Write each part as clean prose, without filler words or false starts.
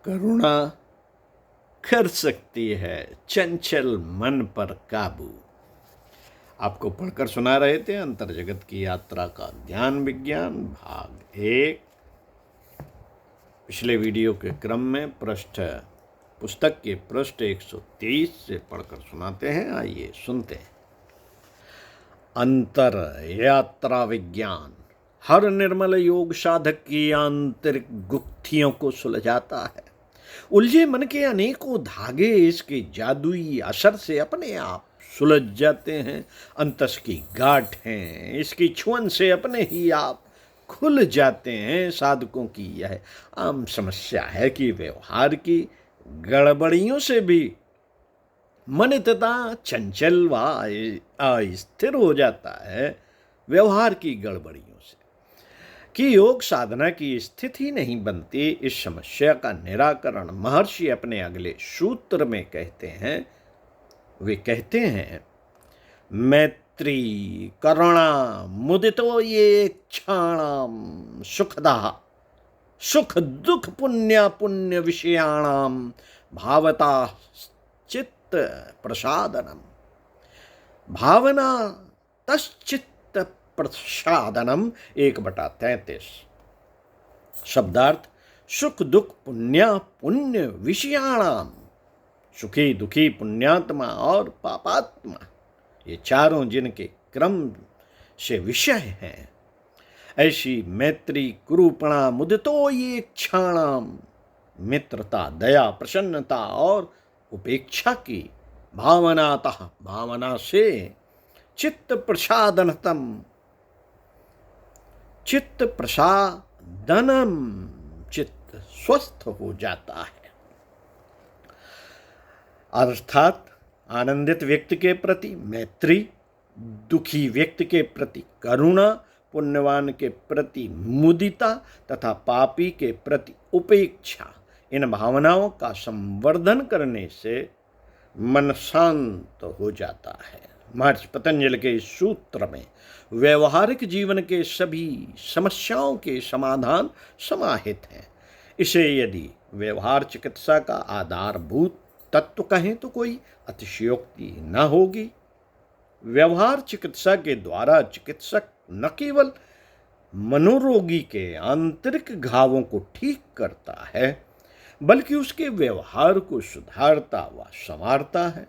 करुणा कर सकती है चंचल मन पर काबू। आपको पढ़कर सुना रहे थे अंतर जगत की यात्रा का ज्ञान विज्ञान भाग 1। पिछले वीडियो के क्रम में पुस्तक के पृष्ठ 123 से पढ़कर सुनाते हैं। आइए सुनते हैं। अंतर यात्रा विज्ञान हर निर्मल योग साधक की आंतरिक गुत्थियों को सुलझाता है। उलझे मन के अनेकों धागे इसके जादुई असर से अपने आप सुलझ जाते हैं। अंतस की गांठें इसकी छुअन से अपने ही आप खुल जाते हैं। साधकों की यह आम समस्या है कि व्यवहार की गड़बड़ियों से भी मन तथा चंचल व अस्थिर हो जाता है। व्यवहार की गड़बड़ियों से कि योग साधना की स्थिति नहीं बनती। इस समस्या का निराकरण महर्षि अपने अगले सूत्र में कहते हैं। वे कहते हैं, मैत्री करुणा मुदितो ये क्षाणाम सुखदा सुख दुख पुण्य विषयाणाम भावता चित्त प्रसादनम। भावना तश्चित्त प्रसादनम 1/33। शब्दार्थ सुख दुख पुण्य विषयाणाम। सुखी दुखी पुण्यात्मा और पापात्मा ये चारों जिनके क्रम से विषय हैं। ऐसी मैत्री कुरूपणा मुदितो ये क्षाणाम। मित्रता दया प्रसन्नता और उपेक्षा की भावना से चित्त प्रसादनतम चित्त प्रसादनम चित्त स्वस्थ हो जाता है। अर्थात आनंदित व्यक्ति के प्रति मैत्री, दुखी व्यक्ति के प्रति करुणा, पुण्यवान के प्रति मुदिता तथा पापी के प्रति उपेक्षा। इन भावनाओं का संवर्धन करने से मन शांत हो जाता है। महर्षि पतंजलि के इस सूत्र में व्यवहारिक जीवन के सभी समस्याओं के समाधान समाहित हैं। इसे यदि व्यवहार चिकित्सा का आधारभूत तत्व कहें तो कोई अतिशयोक्ति न होगी। व्यवहार चिकित्सा के द्वारा चिकित्सक न केवल मनोरोगी के आंतरिक घावों को ठीक करता है बल्कि उसके व्यवहार को सुधारता व संवारता है।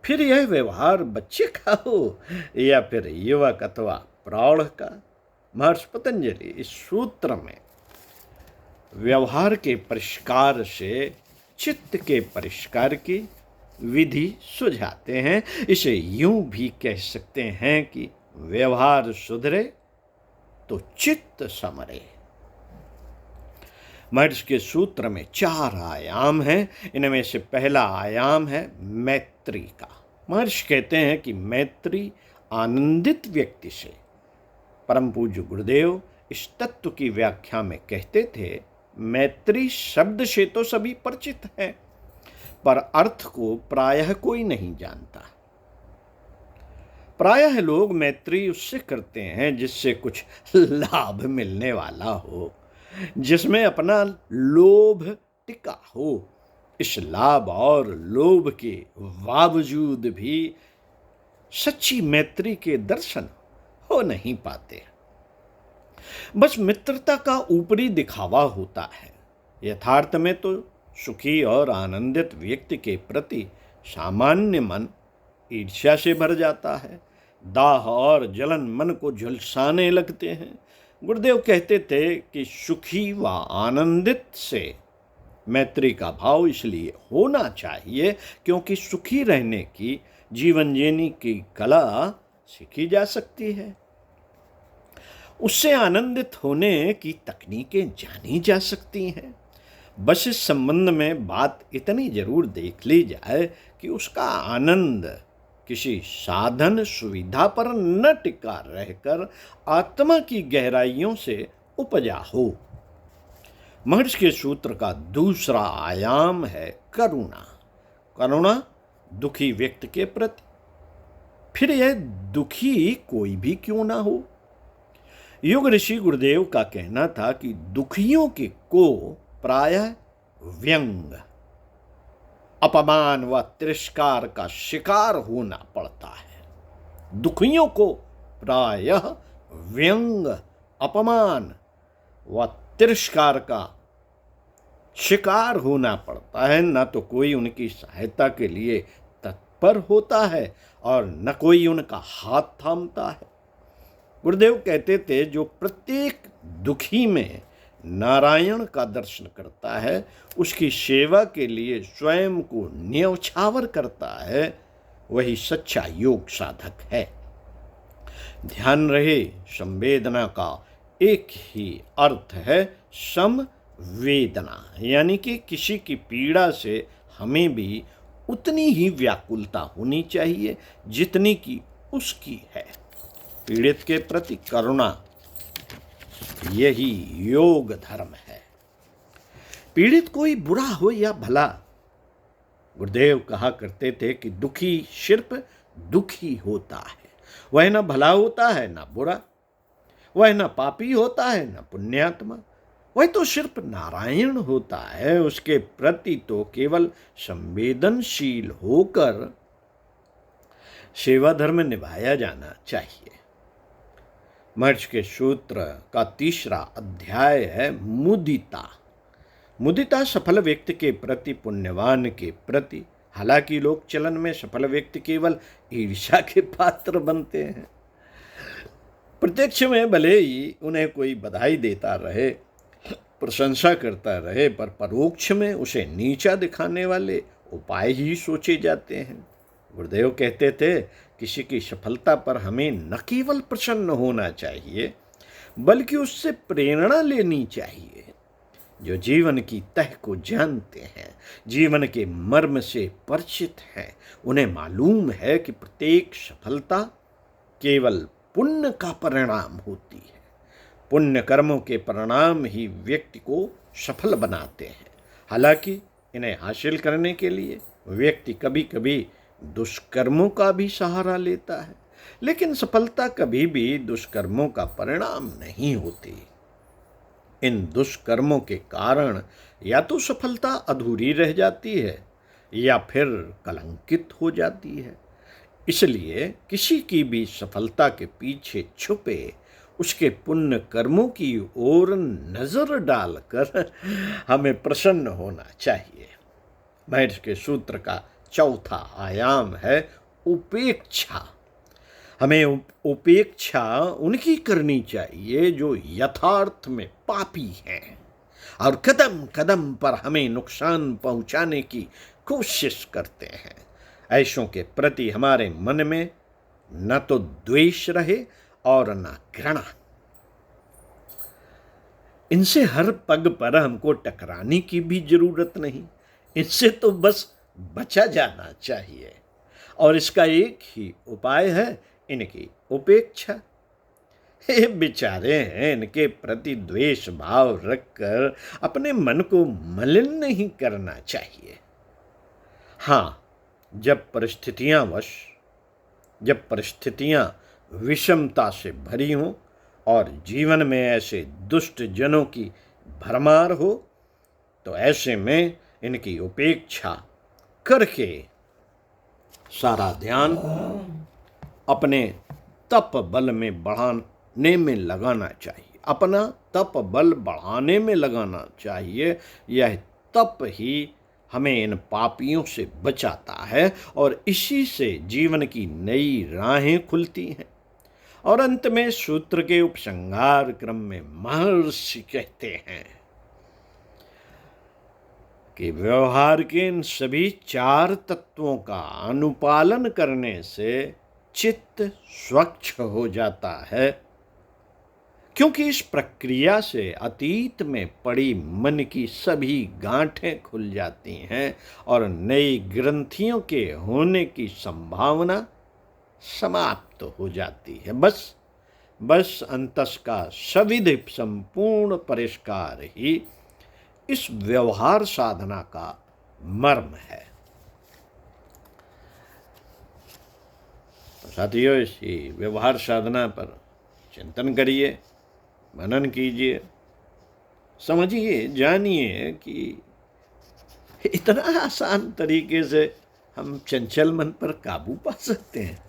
फिर यह व्यवहार बच्चे का हो या फिर युवक अथवा प्रौढ़ का। महर्षि पतंजलि इस सूत्र में व्यवहार के परिष्कार से चित्त के परिष्कार की विधि सुझाते हैं। इसे यूं भी कह सकते हैं कि व्यवहार सुधरे तो चित्त समरे। महर्षि के सूत्र में 4 आयाम हैं। इनमें से पहला आयाम है मैत्री का। महर्षि कहते हैं कि मैत्री आनंदित व्यक्ति से। परम पूज्य गुरुदेव इस तत्व की व्याख्या में कहते थे, मैत्री शब्द से तो सभी परिचित हैं पर अर्थ को प्रायः कोई नहीं जानता। प्रायः लोग मैत्री उससे करते हैं जिससे कुछ लाभ मिलने वाला हो, जिसमें अपना लोभ टिका हो। इस लाभ और लोभ के बावजूद भी सच्ची मैत्री के दर्शन हो नहीं पाते। बस मित्रता का ऊपरी दिखावा होता है। यथार्थ में तो सुखी और आनंदित व्यक्ति के प्रति सामान्य मन ईर्ष्या से भर जाता है। दाह और जलन मन को झुलसाने लगते हैं। गुरुदेव कहते थे कि सुखी व आनंदित से मैत्री का भाव इसलिए होना चाहिए क्योंकि सुखी रहने की, जीवन जीने की कला सीखी जा सकती है। उससे आनंदित होने की तकनीकें जानी जा सकती हैं। बस इस संबंध में बात इतनी जरूर देख ली जाए कि उसका आनंद किसी साधन सुविधा पर न टिका रहकर आत्मा की गहराइयों से उपजा हो। महर्षि के सूत्र का दूसरा आयाम है करुणा। करुणा दुखी व्यक्ति के प्रति। फिर यह दुखी कोई भी क्यों ना हो। युग ऋषि गुरुदेव का कहना था कि दुखियों के को प्रायः व्यंग, अपमान व तिरस्कार का शिकार होना पड़ता है। दुखियों को प्रायः व्यंग, अपमान व तिरस्कार का शिकार होना पड़ता है। न तो कोई उनकी सहायता के लिए तत्पर होता है और न कोई उनका हाथ थामता है। गुरुदेव कहते थे, जो प्रत्येक दुखी में नारायण का दर्शन करता है, उसकी सेवा के लिए स्वयं को न्यौछावर करता है, वही सच्चा योग साधक है। ध्यान रहे, संवेदना का एक ही अर्थ है संवेदना, यानी कि किसी की पीड़ा से हमें भी उतनी ही व्याकुलता होनी चाहिए जितनी की उसकी है। पीड़ित के प्रति करुणा, यही योग धर्म है। पीड़ित कोई बुरा हो या भला, गुरुदेव कहा करते थे कि दुखी सिर्फ दुखी होता है, वह न भला होता है न बुरा, वह न पापी होता है न पुण्यात्मा, वह तो सिर्फ नारायण होता है। उसके प्रति तो केवल संवेदनशील होकर सेवा धर्म निभाया जाना चाहिए। महर्षि के सूत्र का तीसरा अध्याय है मुदिता। मुदिता सफल व्यक्ति के प्रति, पुण्यवान के प्रति। हालांकि लोक चलन में सफल व्यक्ति केवल ईर्ष्या के पात्र बनते हैं। प्रत्यक्ष में भले ही उन्हें कोई बधाई देता रहे, प्रशंसा करता रहे, पर परोक्ष में उसे नीचा दिखाने वाले उपाय ही सोचे जाते हैं। गुरुदेव कहते थे, किसी की सफलता पर हमें न केवल प्रसन्न होना चाहिए बल्कि उससे प्रेरणा लेनी चाहिए। जो जीवन की तह को जानते हैं, जीवन के मर्म से परिचित हैं, उन्हें मालूम है कि प्रत्येक सफलता केवल पुण्य का परिणाम होती है। पुण्य कर्मों के परिणाम ही व्यक्ति को सफल बनाते हैं। हालांकि इन्हें हासिल करने के लिए व्यक्ति कभी कभी दुष्कर्मों का भी सहारा लेता है, लेकिन सफलता कभी भी दुष्कर्मों का परिणाम नहीं होती। इन दुष्कर्मों के कारण या तो सफलता अधूरी रह जाती है या फिर कलंकित हो जाती है। इसलिए किसी की भी सफलता के पीछे छुपे उसके पुण्य कर्मों की ओर नजर डालकर हमें प्रसन्न होना चाहिए। महर्षि के सूत्र का चौथा आयाम है उपेक्षा। हमें उपेक्षा उनकी करनी चाहिए जो यथार्थ में पापी हैं और कदम कदम पर हमें नुकसान पहुंचाने की कोशिश करते हैं। ऐसों के प्रति हमारे मन में न तो द्वेष रहे और न घृणा। इनसे हर पग पर हमको टकराने की भी जरूरत नहीं, इनसे तो बस बचा जाना चाहिए। और इसका एक ही उपाय है इनकी उपेक्षा। ये बेचारे हैं, इनके प्रति द्वेष भाव रखकर अपने मन को मलिन नहीं करना चाहिए। हाँ, जब परिस्थितियां विषमता से भरी हों और जीवन में ऐसे दुष्ट जनों की भरमार हो, तो ऐसे में इनकी उपेक्षा करके सारा ध्यान अपने तप बल में बढ़ाने में लगाना चाहिए, अपना तप बल बढ़ाने में लगाना चाहिए। यह तप ही हमें इन पापियों से बचाता है और इसी से जीवन की नई राहें खुलती हैं। और अंत में सूत्र के उपसंहार क्रम में महर्षि कहते हैं कि व्यवहार के इन सभी चार तत्वों का अनुपालन करने से चित्त स्वच्छ हो जाता है, क्योंकि इस प्रक्रिया से अतीत में पड़ी मन की सभी गांठें खुल जाती हैं और नई ग्रंथियों के होने की संभावना समाप्त हो जाती है। बस अंतस का सविधि संपूर्ण परिष्कार ही इस व्यवहार साधना का मर्म है। साथियों, इसी व्यवहार साधना पर चिंतन करिए, मनन कीजिए, समझिए, जानिए कि इतना आसान तरीके से हम चंचल मन पर काबू पा सकते हैं।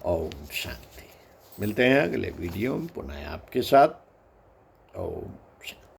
ओम शांति। मिलते हैं अगले वीडियो में पुनः आपके साथ। ओम